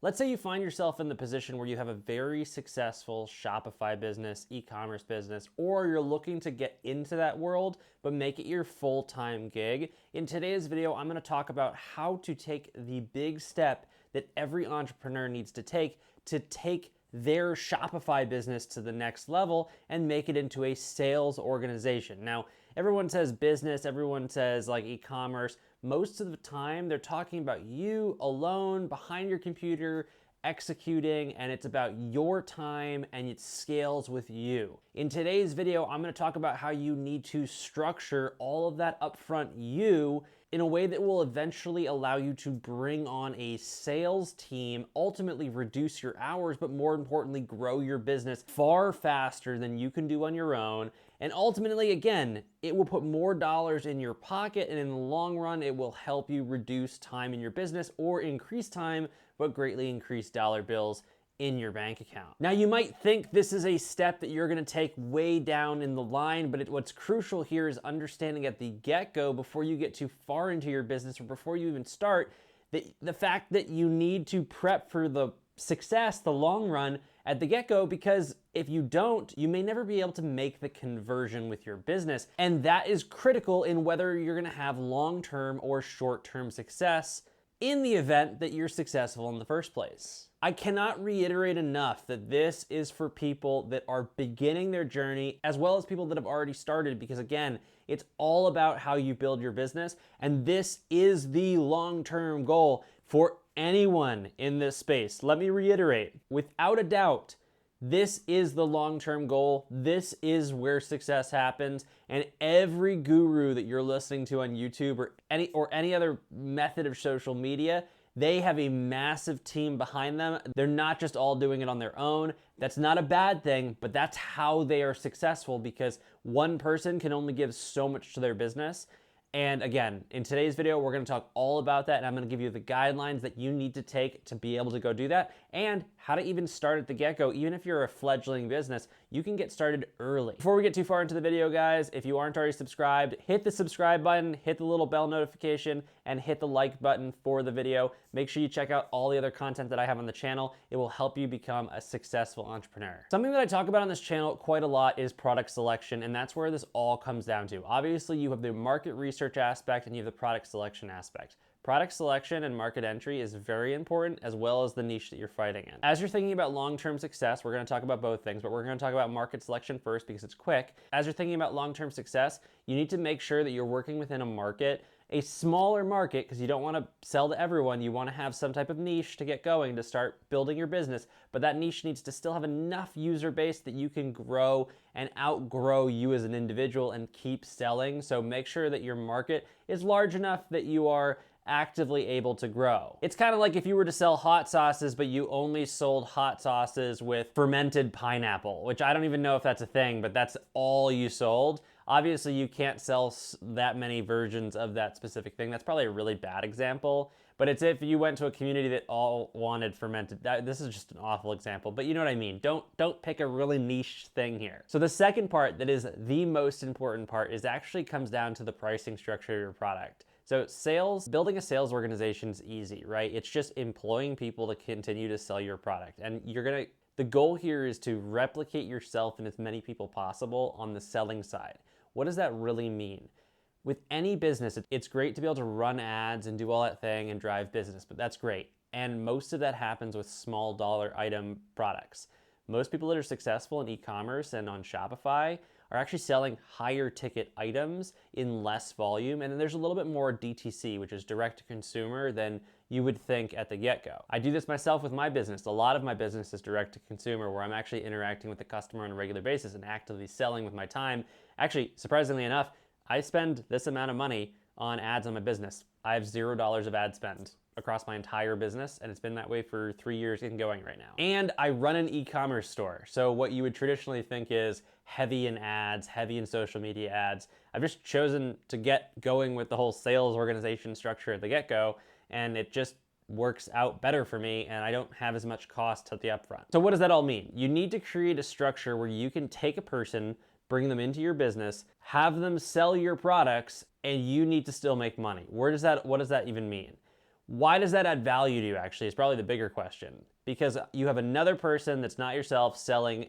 Let's say you find yourself in the position where you have a very successful Shopify business, e-commerce business, or you're looking to get into that world, but make it your full-time gig. In today's video, I'm gonna talk about how to take the big step that every entrepreneur needs to take their Shopify business to the next level and make it into a sales organization. Now, everyone says business, everyone says like e-commerce. Most of the time, they're talking about you alone behind your computer executing, and it's about your time and it scales with you. In today's video, I'm going to talk about how you need to structure all of that upfront you in a way that will eventually allow you to bring on a sales team, ultimately reduce your hours, but more importantly, grow your business far faster than you can do on your own. And ultimately, again, it will put more dollars in your pocket, and in the long run, it will help you reduce time in your business or increase time, but greatly increase dollar bills in your bank account. Now, you might think this is a step that you're gonna take way down in the line, but what's crucial here is understanding at the get-go, before you get too far into your business or before you even start, the fact that you need to prep for the success, the long run, at the get-go, because if you don't, you may never be able to make the conversion with your business. And that is critical in whether you're gonna have long-term or short-term success in the event that you're successful in the first place. I cannot reiterate enough that this is for people that are beginning their journey as well as people that have already started, because again, it's all about how you build your business, and this is the long-term goal for anyone in this space. Let me reiterate, without a doubt, this is the long-term goal. This is where success happens. And every guru that you're listening to on YouTube or any other method of social media, they have a massive team behind them. They're not just all doing it on their own. That's not a bad thing, but that's how they are successful, because one person can only give so much to their business. And again, in today's video, we're gonna talk all about that, and I'm gonna give you the guidelines that you need to take to be able to go do that, and how to even start at the get-go. Even if you're a fledgling business, you can get started early. Before we get too far into the video, guys, if you aren't already subscribed, hit the subscribe button, hit the little bell notification, and hit the like button for the video. Make sure you check out all the other content that I have on the channel. It will help you become a successful entrepreneur. Something that I talk about on this channel quite a lot is product selection, and that's where this all comes down to. Obviously, you have the market research aspect and you have the product selection aspect. Product selection and market entry is very important, as well as the niche that you're fighting in. As you're thinking about long-term success, we're gonna talk about both things, but we're gonna talk about market selection first because it's quick. As you're thinking about long-term success, you need to make sure that you're working within a market, a smaller market, because you don't wanna sell to everyone. You wanna have some type of niche to get going, to start building your business, but that niche needs to still have enough user base that you can grow and outgrow you as an individual and keep selling. So make sure that your market is large enough that you are actively able to grow. It's kind of like if you were to sell hot sauces, but you only sold hot sauces with fermented pineapple, which I don't even know if that's a thing, but that's all you sold. Obviously, you can't sell that many versions of that specific thing. That's probably a really bad example, but it's if you went to a community that all wanted fermented. This is just an awful example, but you know what I mean. Don't pick a really niche thing here. So the second part that is the most important part is actually comes down to the pricing structure of your product. So building a sales organization is easy, right? It's just employing people to continue to sell your product. And the goal here is to replicate yourself in as many people possible on the selling side. What does that really mean? With any business, it's great to be able to run ads and do all that thing and drive business, but that's great. And most of that happens with small dollar item products. Most people that are successful in e-commerce and on Shopify are actually selling higher ticket items in less volume. And then there's a little bit more DTC, which is direct to consumer, than you would think at the get-go. I do this myself with my business. A lot of my business is direct to consumer, where I'm actually interacting with the customer on a regular basis and actively selling with my time. Actually, surprisingly enough, I spend this amount of money on ads on my business. I have $0 of ad spend across my entire business, and it's been that way for 3 years and going right now. And I run an e-commerce store. So what you would traditionally think is heavy in ads, heavy in social media ads. I've just chosen to get going with the whole sales organization structure at the get-go, and it just works out better for me, and I don't have as much cost at the upfront. So what does that all mean? You need to create a structure where you can take a person, bring them into your business, have them sell your products, and you need to still make money. What does that even mean? Why does that add value to you, actually, is probably the bigger question. Because you have another person that's not yourself selling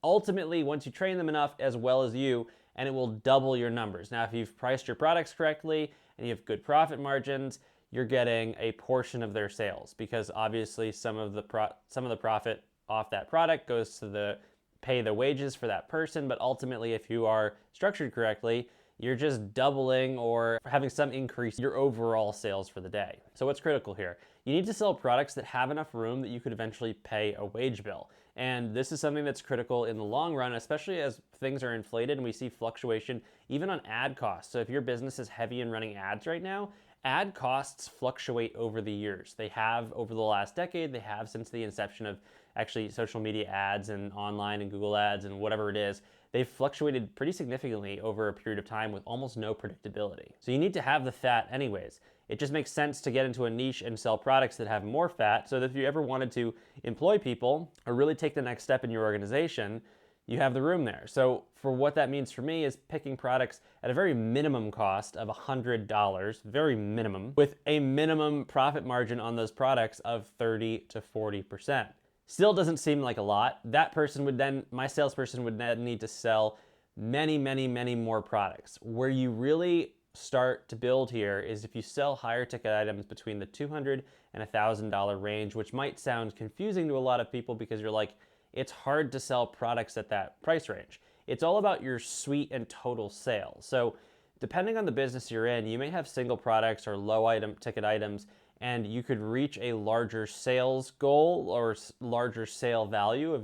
ultimately, once you train them enough, as well as you, and it will double your numbers. Now, if you've priced your products correctly and you have good profit margins, you're getting a portion of their sales, because obviously some of the profit off that product goes to pay the wages for that person. But ultimately, if you are structured correctly, you're just doubling or having some increase in your overall sales for the day. So what's critical here? You need to sell products that have enough room that you could eventually pay a wage bill. And this is something that's critical in the long run, especially as things are inflated and we see fluctuation even on ad costs. So if your business is heavy in running ads right now, ad costs fluctuate over the years. They have over the last decade, they have since the inception of actually social media ads and online and Google ads and whatever it is. They've fluctuated pretty significantly over a period of time with almost no predictability. So you need to have the fat anyways. It just makes sense to get into a niche and sell products that have more fat, so that if you ever wanted to employ people or really take the next step in your organization, you have the room there. So for what that means for me is picking products at a very minimum cost of $100, very minimum, with a minimum profit margin on those products of 30 to 40%. Still doesn't seem like a lot. That person would then, my salesperson would then need to sell many, many, many more products. Where you really start to build here is if you sell higher ticket items between the $200 and $1,000 range, which might sound confusing to a lot of people because you're like, it's hard to sell products at that price range. It's all about your suite and total sales. So depending on the business you're in, you may have single products or low ticket items, and you could reach a larger sales goal or larger sale value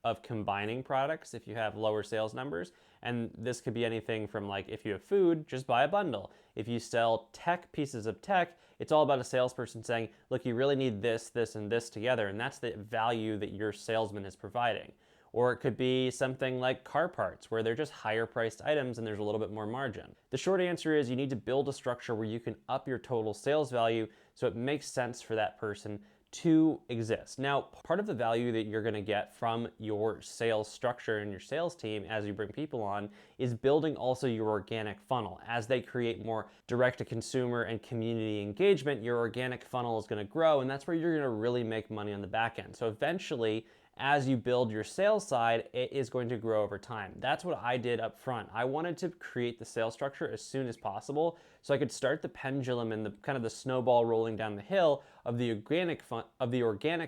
of combining products if you have lower sales numbers. And this could be anything from, like, if you have food, just buy a bundle. If you sell pieces of tech, it's all about a salesperson saying, look, you really need this, this, and this together, and that's the value that your salesman is providing. Or it could be something like car parts, where they're just higher priced items and there's a little bit more margin. The short answer is you need to build a structure where you can up your total sales value so it makes sense for that person to exist. Now, part of the value that you're gonna get from your sales structure and your sales team as you bring people on is building also your organic funnel. As they create more direct-to-consumer and community engagement, your organic funnel is gonna grow, and that's where you're gonna really make money on the back end. So eventually, as you build your sales side, it is going to grow over time. That's what I did up front. I wanted to create the sales structure as soon as possible so I could start the pendulum and the kind of the snowball rolling down the hill of the organic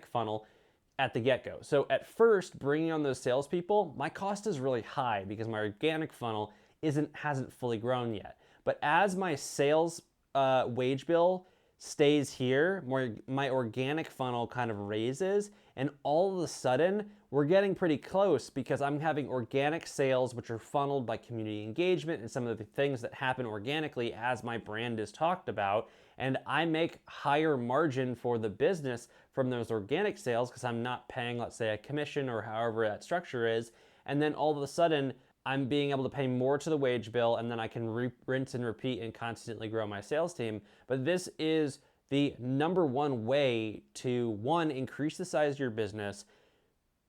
funnel at the get-go. So at first, bringing on those salespeople, my cost is really high because my organic funnel hasn't fully grown yet. But as my sales wage bill stays here, my organic funnel kind of raises, and all of a sudden we're getting pretty close because I'm having organic sales which are funneled by community engagement and some of the things that happen organically as my brand is talked about, and I make higher margin for the business from those organic sales because I'm not paying, let's say, a commission or however that structure is, and then all of a sudden I'm being able to pay more to the wage bill, and then I can rinse and repeat and constantly grow my sales team. But this is the number one way to, one, increase the size of your business,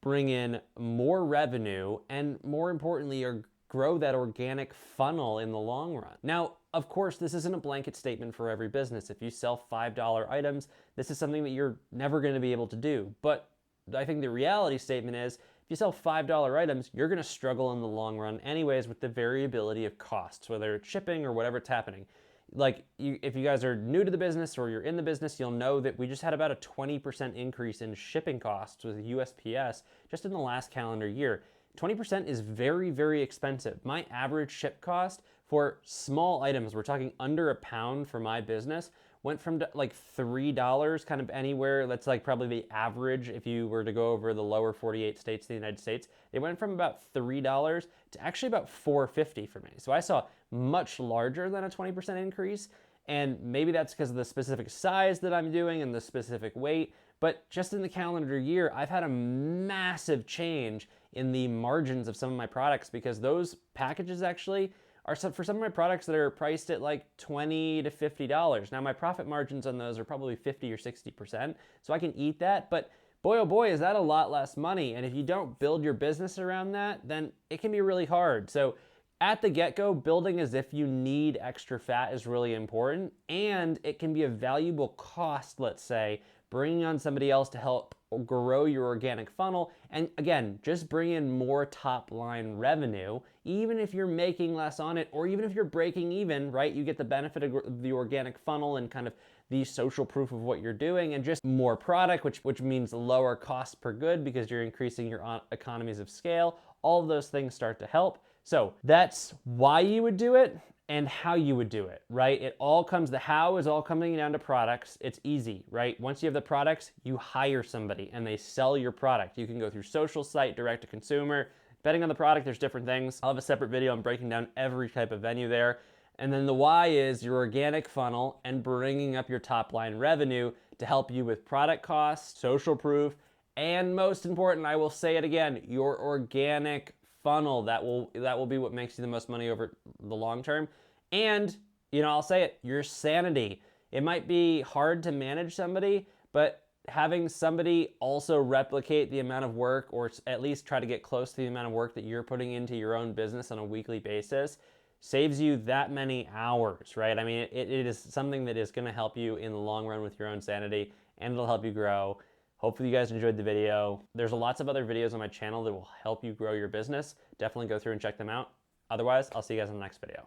bring in more revenue, and more importantly, grow that organic funnel in the long run. Now, of course, this isn't a blanket statement for every business. If you sell $5 items, this is something that you're never going to be able to do. But I think the reality statement is, if you sell $5 items, you're going to struggle in the long run anyways with the variability of costs, whether it's shipping or whatever it's happening. Like, if you guys are new to the business or you're in the business, you'll know that we just had about a 20% increase in shipping costs with USPS just in the last calendar year. 20% is very, very expensive. My average ship cost for small items, we're talking under a pound for my business, went from like $3 kind of anywhere. That's like probably the average if you were to go over the lower 48 states of the United States. It went from about $3 to actually about $4.50 for me. So I saw much larger than a 20% increase. And maybe that's because of the specific size that I'm doing and the specific weight. But just in the calendar year, I've had a massive change in the margins of some of my products because those packages actually are for some of my products that are priced at like $20 to $50. Now my profit margins on those are probably 50 or 60%, so I can eat that, but boy oh boy is that a lot less money. And if you don't build your business around that, then it can be really hard. So at the get-go, building as if you need extra fat is really important, and it can be a valuable cost, let's say, bringing on somebody else to help grow your organic funnel, and again, just bring in more top line revenue, even if you're making less on it, or even if you're breaking even, right? You get the benefit of the organic funnel and kind of the social proof of what you're doing, and just more product, which means lower cost per good because you're increasing your economies of scale. All of those things start to help. So that's why you would do it and how you would do it, right? The how is all coming down to products. It's easy, right? Once you have the products, you hire somebody and they sell your product. You can go through social site, direct to consumer. Depending on the product, there's different things. I'll have a separate video on breaking down every type of venue there. And then the why is your organic funnel and bringing up your top line revenue to help you with product costs, social proof, and most important, I will say it again, your organic funnel. That will be what makes you the most money over the long term. And, I'll say it, your sanity. It might be hard to manage somebody, but having somebody also replicate the amount of work, or at least try to get close to the amount of work that you're putting into your own business on a weekly basis, saves you that many hours, right? I mean, it is something that is going to help you in the long run with your own sanity, and it'll help you grow. Hopefully you guys enjoyed the video. There's lots of other videos on my channel that will help you grow your business. Definitely go through and check them out. Otherwise, I'll see you guys in the next video.